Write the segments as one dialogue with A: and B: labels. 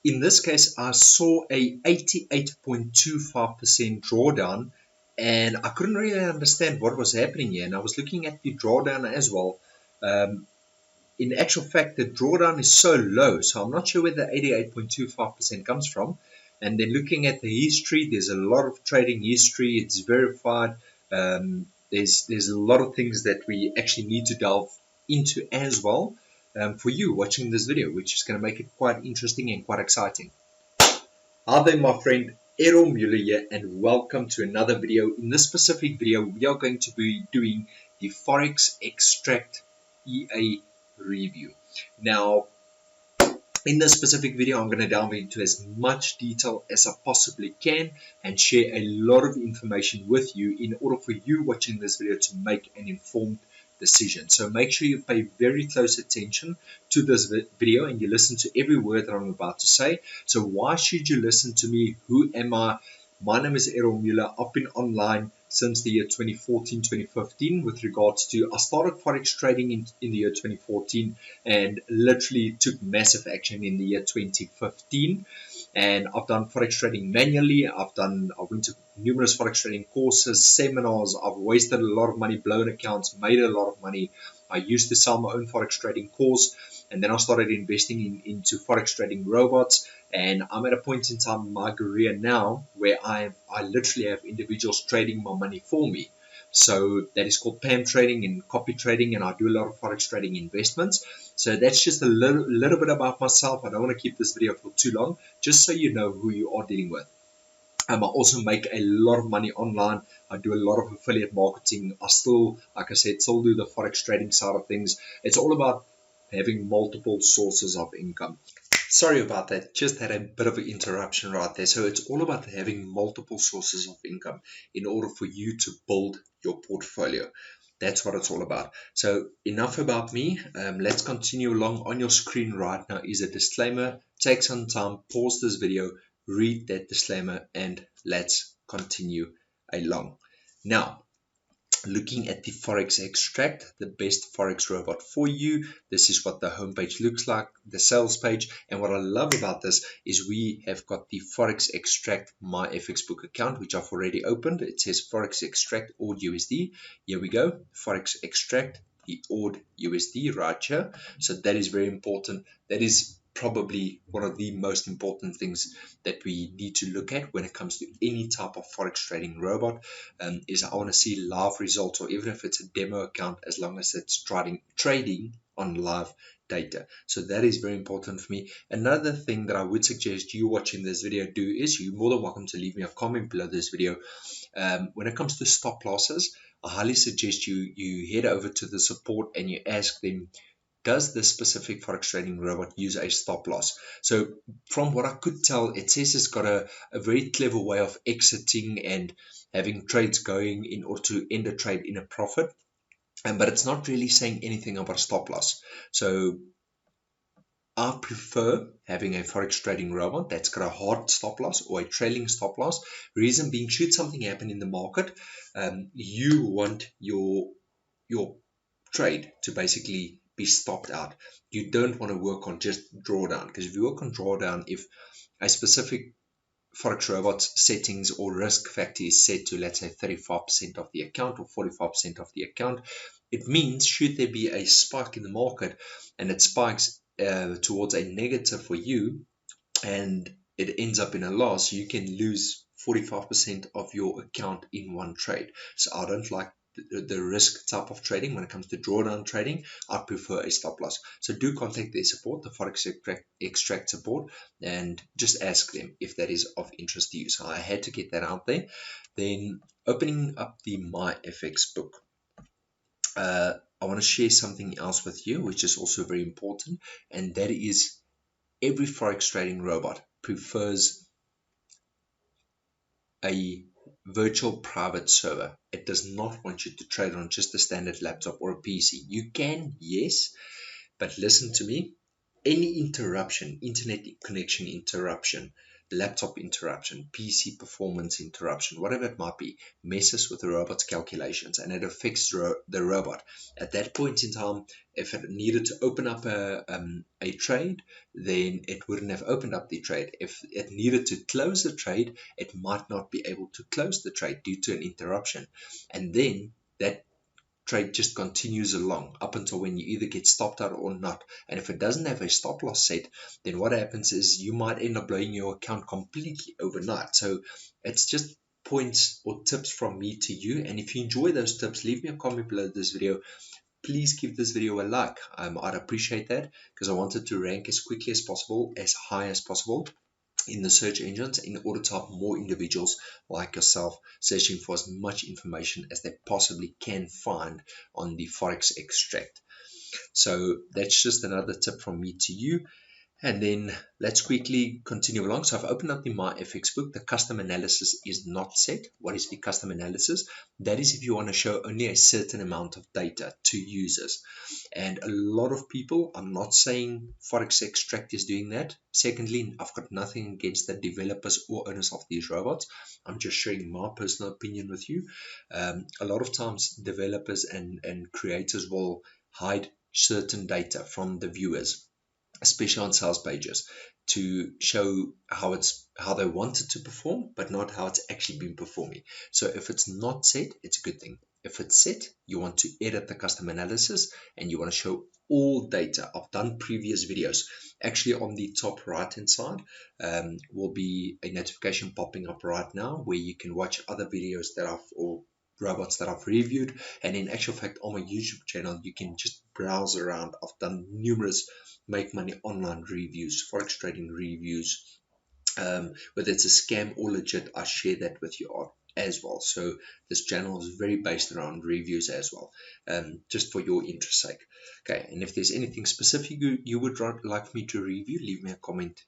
A: In this case, I saw a 88.25% drawdown, and I couldn't really understand what was happening here. And I was looking at the drawdown as well. In actual fact, the drawdown is so low, so I'm not sure where the 88.25% comes from. And then looking at the history, there's a lot of trading history. It's verified. There's a lot of things that we actually need to delve into as well for you watching this video, which is going to make it quite interesting and quite exciting. Hi there, my friend, Errol Muller here, and welcome to another video. In this specific video, we are going to be doing the Forex Extract Ea review. Now, in this specific video, I'm going to delve into as much detail as I possibly can and share a lot of information with you in order for you watching this video to make an informed decision. So make sure you pay very close attention to this video and you listen to every word that I'm about to say. So why should you listen to me? Who am I? My name is Errol Muller. I've been online since the year 2014, 2015 with regards to, I started Forex trading in the year 2014 and literally took massive action in the year 2015. And I've done Forex trading manually. I went to numerous Forex trading courses, seminars. I've wasted a lot of money, blown accounts, made a lot of money. I used to sell my own Forex trading course, and then I started investing into Forex trading robots. And I'm at a point in time in my career now where I literally have individuals trading my money for me. So that is called PAM trading and copy trading, and I do a lot of Forex trading investments. So that's just a little bit about myself. I don't want to keep this video for too long, just so you know who you are dealing with. I also make a lot of money online. I do a lot of affiliate marketing. I still, like I said, still do the Forex trading side of things. It's all about having multiple sources of income. Sorry about that, just had a bit of an interruption right there. So it's all about having multiple sources of income in order for you to build your portfolio. That's what it's all about. So enough about me. Let's continue along. On your screen right now is a disclaimer. Take some time, pause this video, read that disclaimer, and let's continue along. Now, looking at the Forex Extract, the best Forex robot for you. This is what the homepage looks like, the sales page. And what I love about this is we have got the Forex Extract My FX Book account, which I've already opened. It says Forex Extract AUD USD. Here we go, Forex Extract the AUD USD right here. So that is very important. That is probably one of the most important things that we need to look at when it comes to any type of Forex trading robot. Is I want to see live results, or even if it's a demo account, as long as it's trading on live data. So that is very important for me. Another thing that I would suggest you watching this video do is you're more than welcome to leave me a comment below this video. When it comes to stop losses, I highly suggest you head over to the support and you ask them, does this specific Forex trading robot use a stop loss? So from what I could tell, it says it's got a very clever way of exiting and having trades going in order to end a trade in a profit. But it's not really saying anything about a stop loss. So I prefer having a Forex trading robot that's got a hard stop loss or a trailing stop loss. Reason being, should something happen in the market, you want your trade to basically be stopped out. You don't want to work on just drawdown, because if you work on drawdown, if a specific Forex robot's settings or risk factor is set to, let's say, 35% of the account or 45% of the account, it means should there be a spike in the market and it spikes towards a negative for you and it ends up in a loss, you can lose 45% of your account in one trade. So I don't like the risk type of trading. When it comes to drawdown trading, I prefer a stop loss. So do contact their support, the Forex Extract support, and just ask them if that is of interest to you. So I had to get that out there. Then opening up the My FX book, I want to share something else with you, which is also very important, and that is every Forex trading robot prefers a virtual private server. It does not want you to trade on just a standard laptop or a PC. You can, yes, but listen to me. Any interruption, internet connection interruption, laptop interruption, PC performance interruption, whatever it might be, messes with the robot's calculations and it affects the robot. At that point in time, if it needed to open up a trade, then it wouldn't have opened up the trade. If it needed to close the trade, it might not be able to close the trade due to an interruption. And then that trade just continues along up until when you either get stopped out or not. And if it doesn't have a stop loss set, then what happens is you might end up blowing your account completely overnight. So it's just points or tips from me to you. And if you enjoy those tips, leave me a comment below this video. Please give this video a like. I'd appreciate that, because I wanted to rank as quickly as possible, as high as possible in the search engines, in order to have more individuals like yourself searching for as much information as they possibly can find on the Forex Extract. So that's just another tip from me to you. And then let's quickly continue along. So I've opened up the My FX book. The custom analysis is not set. What is the custom analysis? That is if you want to show only a certain amount of data to users. And a lot of people, I'm not saying Forex Extract is doing that. Secondly, I've got nothing against the developers or owners of these robots. I'm just sharing my personal opinion with you. A lot of times developers and creators will hide certain data from the viewers, especially on sales pages, to show how they want it to perform, but not how it's actually been performing. So if it's not set, it's a good thing. If it's set, you want to edit the custom analysis and you want to show all data. I've done previous videos. Actually, on the top right hand side will be a notification popping up right now where you can watch other videos that or robots that I've reviewed. And in actual fact, on my YouTube channel, you can just browse around. I've done numerous make money online reviews, forex trading reviews, whether it's a scam or legit, I share that with you as well. So this channel is very based around reviews as well, just for your interest sake. Okay, and if there's anything specific you would like me to review, leave me a comment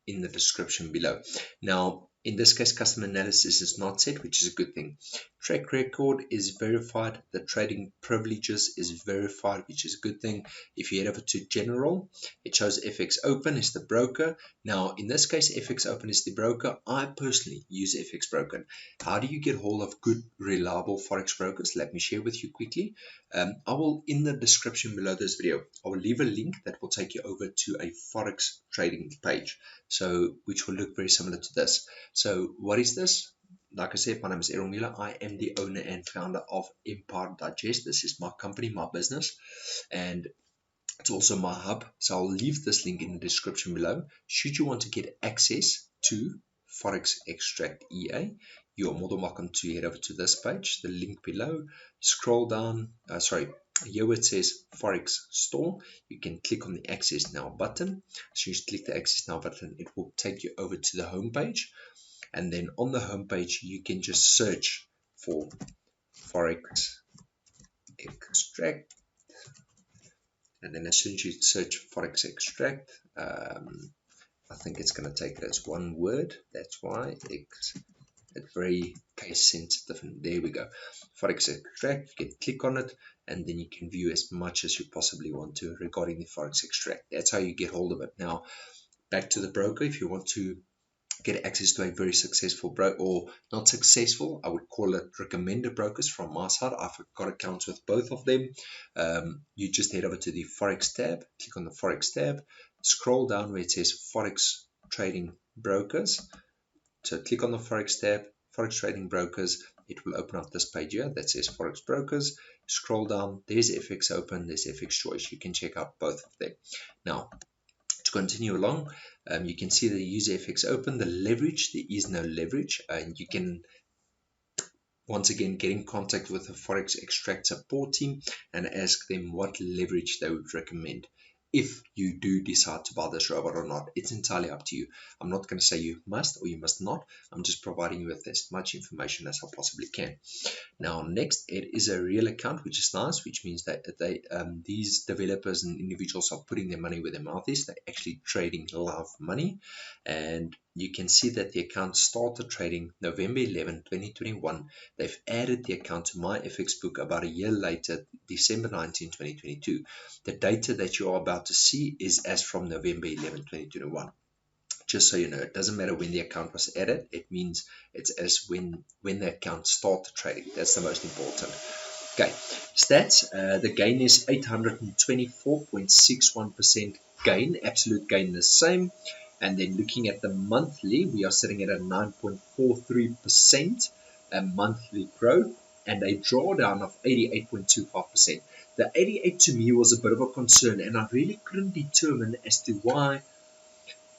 A: in the description below. Now, in this case, custom analysis is not set, which is a good thing. Track record is verified. The trading privileges is verified, which is a good thing. If you head over to general, it shows FX Open is the broker. Now, in this case, FX Open is the broker. I personally use FX Broker. How do you get hold of good, reliable Forex brokers? Let me share with you quickly. I will, in the description below this video, I will leave a link that will take you over to a Forex trading page, so which will look very similar to this. So what is this? Like I said, my name is Errol Muller. I am the owner and founder of Empire Digest. This is my company, my business, and it's also my hub. So I'll leave this link in the description below. Should you want to get access to Forex Extract Ea, you are more than welcome to head over to this page, the link below. Scroll down, here where it says Forex Store, you can click on the Access Now button. So you click the Access Now button, it will take you over to the home page. And then on the home page, you can just search for Forex Extract. And then as soon as you search Forex Extract, I think it's going to take it as one word. That's why it's very case sensitive. And there we go. Forex Extract, you can click on it, and then you can view as much as you possibly want to regarding the Forex Extract. That's how you get hold of it. Now, back to the broker. If you want to get access to a very successful broker, or not successful, I would call it recommended brokers from my side. I've got accounts with both of them. You just head over to the Forex tab, click on the Forex tab, scroll down where it says Forex Trading Brokers. So click on the Forex tab, Forex Trading Brokers. It will open up this page here that says Forex Brokers. Scroll down, there's FX Open, there's FX Choice. You can check out both of them. Now, to continue along, you can see the use FX Open, the leverage. There is no leverage, and you can once again get in contact with the Forex Extract support team and ask them what leverage they would recommend if you do decide to buy this robot or not. It's entirely up to you. I'm not going to say you must or you must not. I'm just providing you with as much information as I possibly can. Now, next, it is a real account, which is nice, which means that these developers and individuals are putting their money where their mouth is. They're actually trading live money. And you can see that the account started trading November 11, 2021. They've added the account to my FX book about a year later, December 19, 2022. The data that you are about to see is as from November 11, 2021. just so you know. It doesn't matter when the account was added. It means it's as when the account started trading. That's the most important. Okay, stats. The gain is 824.61% gain. Absolute gain the same. And then looking at the monthly, we are sitting at a 9.43% monthly growth and a drawdown of 88.25%. The 88 to me was a bit of a concern, and I really couldn't determine as to why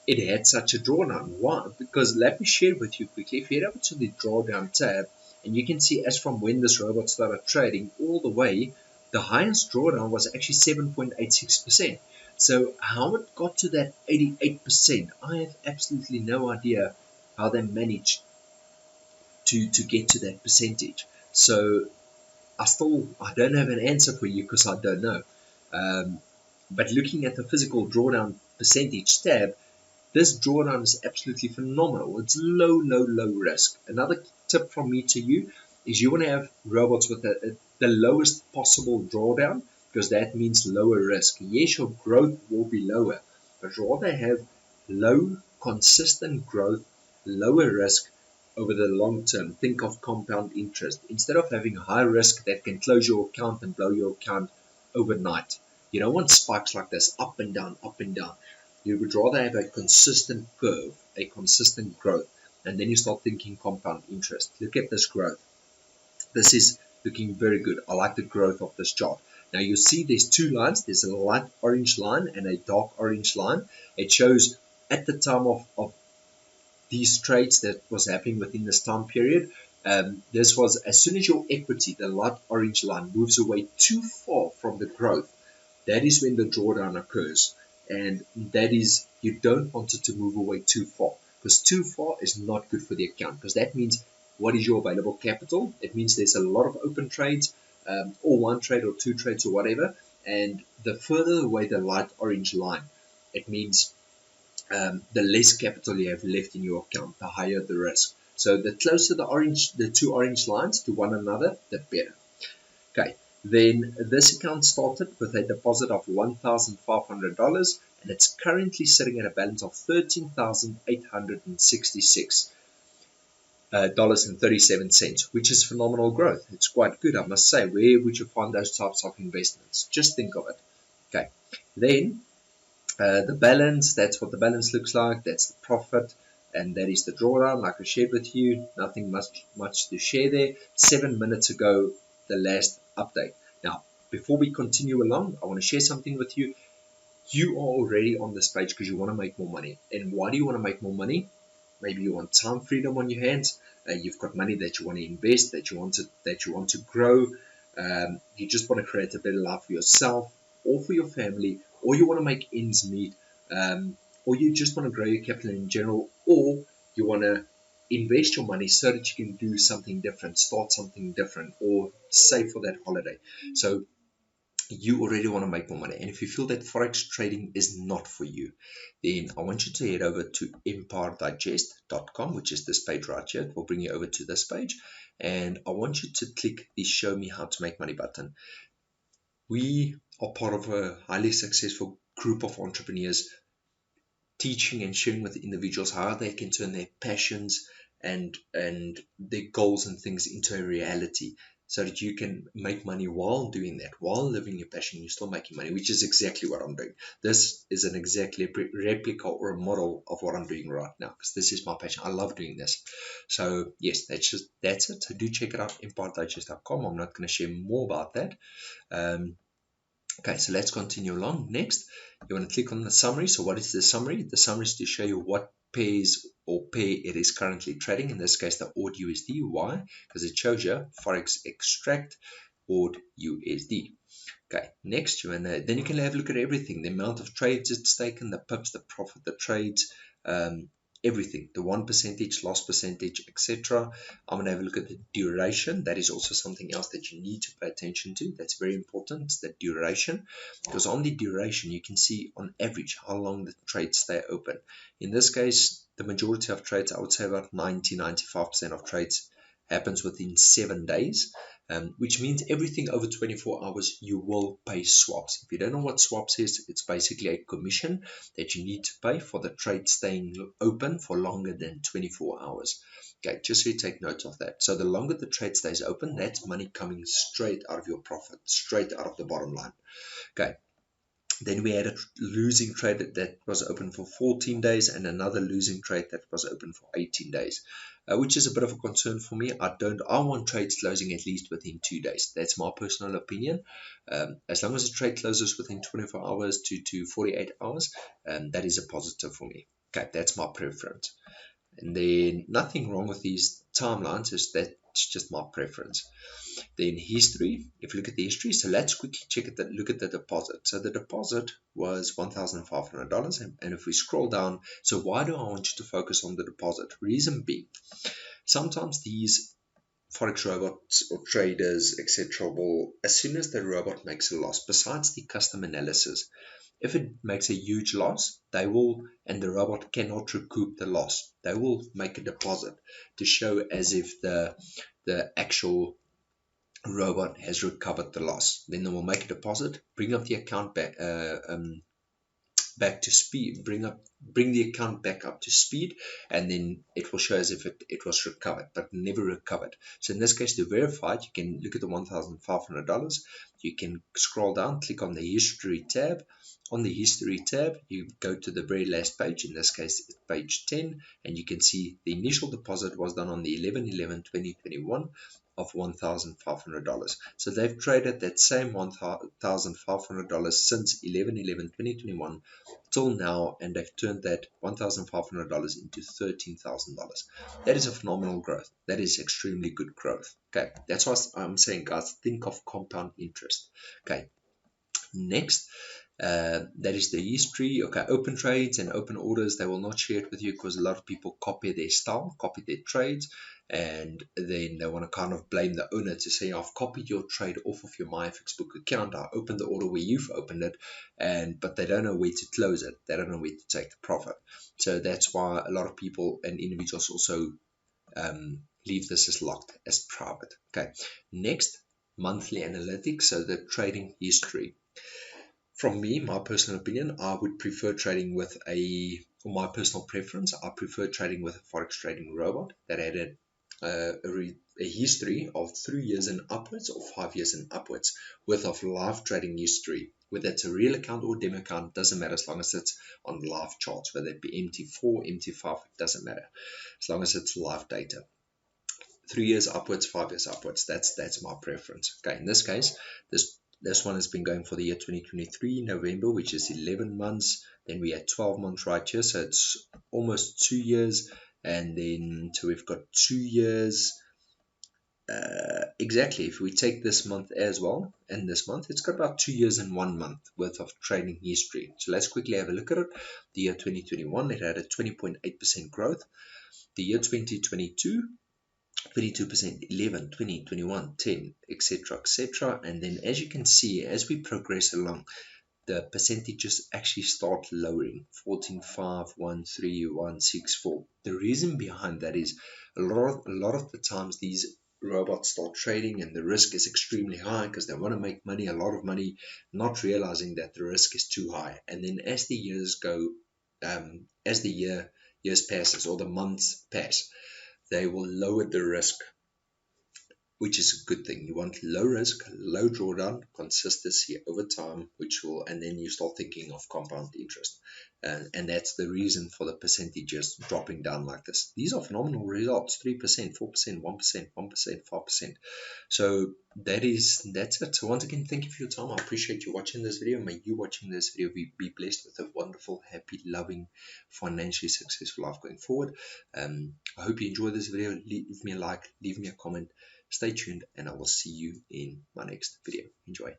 A: it had such a drawdown. Why? Because let me share with you quickly. If you head over to the drawdown tab, and you can see as from when this robot started trading all the way, the highest drawdown was actually 7.86%. So how it got to that 88%, I have absolutely no idea how they managed to get to that percentage. So I don't have an answer for you because I don't know. But looking at the physical drawdown percentage tab, this drawdown is absolutely phenomenal. It's low risk. Another tip from me to you is you want to have robots with the lowest possible drawdown, because that means lower risk. Yes, your growth will be lower, but rather have low, consistent growth, lower risk over the long term. Think of compound interest. Instead of having high risk that can close your account and blow your account overnight. You don't want spikes like this, up and down, up and down. You would rather have a consistent curve, a consistent growth, and then you start thinking compound interest. Look at this growth. This is looking very good. I like the growth of this chart. Now you see there's two lines. There's a light orange line and a dark orange line. It shows at the time of these trades that was happening within this time period. This was as soon as your equity, the light orange line, moves away too far from the growth, that is when the drawdown occurs. And that is, you don't want it to move away too far, because too far is not good for the account, because that means what is your available capital? It means there's a lot of open trades, or one trade or two trades or whatever. And the further away the light orange line, it means the less capital you have left in your account, the higher the risk. So the closer the two orange lines to one another, the better. Okay, then this account started with a deposit of $1,500, and it's currently sitting at a balance of $13,866. $37, which is phenomenal growth. It's quite good, I must say. Where would you find those types of investments? Just think of it. Okay, then the balance, that's what the balance looks like. That's the profit, and that is the drawdown, like I shared with you. Nothing much to share there. 7 minutes ago, the last update. Now, before we continue along, I want to share something with you. You are already on this page because you want to make more money. And why do you want to make more money? Maybe you want time freedom on your hands. You've got money that you want to invest, that you want to grow. You just want to create a better life for yourself or for your family, or you want to make ends meet, or you just want to grow your capital in general, or you want to invest your money so that you can do something different, start something different, or save for that holiday. So you already want to make more money. And if you feel that Forex trading is not for you, then I want you to head over to empiredigest.com, which is this page right here. It will bring you over to this page. And I want you to click the Show Me How to Make Money button. We are part of a highly successful group of entrepreneurs, teaching and sharing with individuals how they can turn their passions and their goals and things into a reality, so that you can make money while doing that, while living your passion. You're still making money, which is exactly what I'm doing. This is an exactly replica or a model of what I'm doing right now, because this is my passion. I love doing this. So yes, that's it. So do check it out, empiredigest.com. I'm not going to share more about that. Okay, so let's continue along. Next, you want to click on the summary. So what is the summary? The summary is to show you what pairs or pair it is currently trading. In this case, the AUD USD. Why? Because it shows you Forex Extract AUD USD. Okay, next, then you can have a look at everything. The amount of trades it's taken, the pips, the profit, the trades, everything, the 1%, loss percentage, etc. I'm going to have a look at the duration. That is also something else that you need to pay attention to. That's very important. It's the duration, because on the duration you can see on average how long the trades stay open. In this case, the majority of trades, I would say about 90-95% of trades happens within 7 days, which means everything over 24 hours you will pay swaps. If you don't know what swaps is, it's basically a commission that you need to pay for the trade staying open for longer than 24 hours. Okay, just so you take note of that. So the longer the trade stays open, that's money coming straight out of your profit, straight out of the bottom line. Okay. Then we had a losing trade that was open for 14 days and another losing trade that was open for 18 days, which is a bit of a concern for me. I want trades closing at least within 2 days. That's my personal opinion. As long as the trade closes within 24 hours to 48 hours, that is a positive for me. Okay, that's my preference. And then nothing wrong with these timelines, is that's just my preference. Then history, if you look at the history, so let's quickly look at the deposit. So the deposit was $1,500, and if we scroll down, so why do I want you to focus on the deposit? Reason being, sometimes these Forex robots or traders, etc., will, as soon as the robot makes a loss, besides the custom analysis, if it makes a huge loss, they will, and the robot cannot recoup the loss, they will make a deposit to show as if the actual robot has recovered the loss. Then they will make a deposit, bring up the account back to speed, bring the account back up to speed, and then it will show as if it was recovered, but never recovered. So in this case, to verify it, you can look at the $1,500. You can scroll down, click on the history tab. On the history tab, you go to the very last page, in this case it's page 10, and you can see the initial deposit was done on the 11/11/2021 of $1,500. So they've traded that same $1,500 since 11/11/2021 till now, and they've turned that $1,500 into $13,000. That is a phenomenal growth. That is extremely good growth. Okay, that's what I'm saying, guys. Think of compound interest. Okay, next, that is the history. Okay, open trades and open orders, they will not share it with you because a lot of people copy their style, copy their trades, and then they want to kind of blame the owner to say, I've copied your trade off of your MyFX book account, I opened the order where you've opened it, but they don't know where to close it, they don't know where to take the profit. So that's why a lot of people and individuals also leave this as locked, as private. Okay, next, monthly analytics, so the trading history. From me, my personal opinion, I would prefer trading with or my personal preference, I prefer trading with a Forex trading robot that had a history of 3 years and upwards or 5 years and upwards worth of live trading history. Whether it's a real account or demo account, doesn't matter as long as it's on live charts, whether it be MT4, MT5, it doesn't matter as long as it's live data. 3 years upwards, 5 years upwards, that's my preference. Okay, in this case, this one has been going for the year 2023, November, which is 11 months. Then we had 12 months right here, so it's almost 2 years. And then, so we've got 2 years. Exactly, if we take this month as well, and this month, it's got about 2 years and 1 month worth of trading history. So let's quickly have a look at it. The year 2021, it had a 20.8% growth. The year 2022, 22%, 11, 20, 21, 10, etc., etc. And then as you can see, as we progress along, the percentages actually start lowering. 14, 5, 1, 3, 1, 6, 4. The reason behind that is a lot of the times these robots start trading and the risk is extremely high because they want to make money, a lot of money, not realizing that the risk is too high. And then as the years go, as the years passes or the months pass, they will lower the risk, which is a good thing. You want low risk, low drawdown, consistency over time, and then you start thinking of compound interest. And that's the reason for the percentages dropping down like this. These are phenomenal results, 3%, 4%, 1%, 1%, 5%. So that's it. So once again, thank you for your time. I appreciate you watching this video. May you watching this video be blessed with a wonderful, happy, loving, financially successful life going forward. I hope you enjoyed this video. Leave me a like, leave me a comment. Stay tuned, and I will see you in my next video. Enjoy.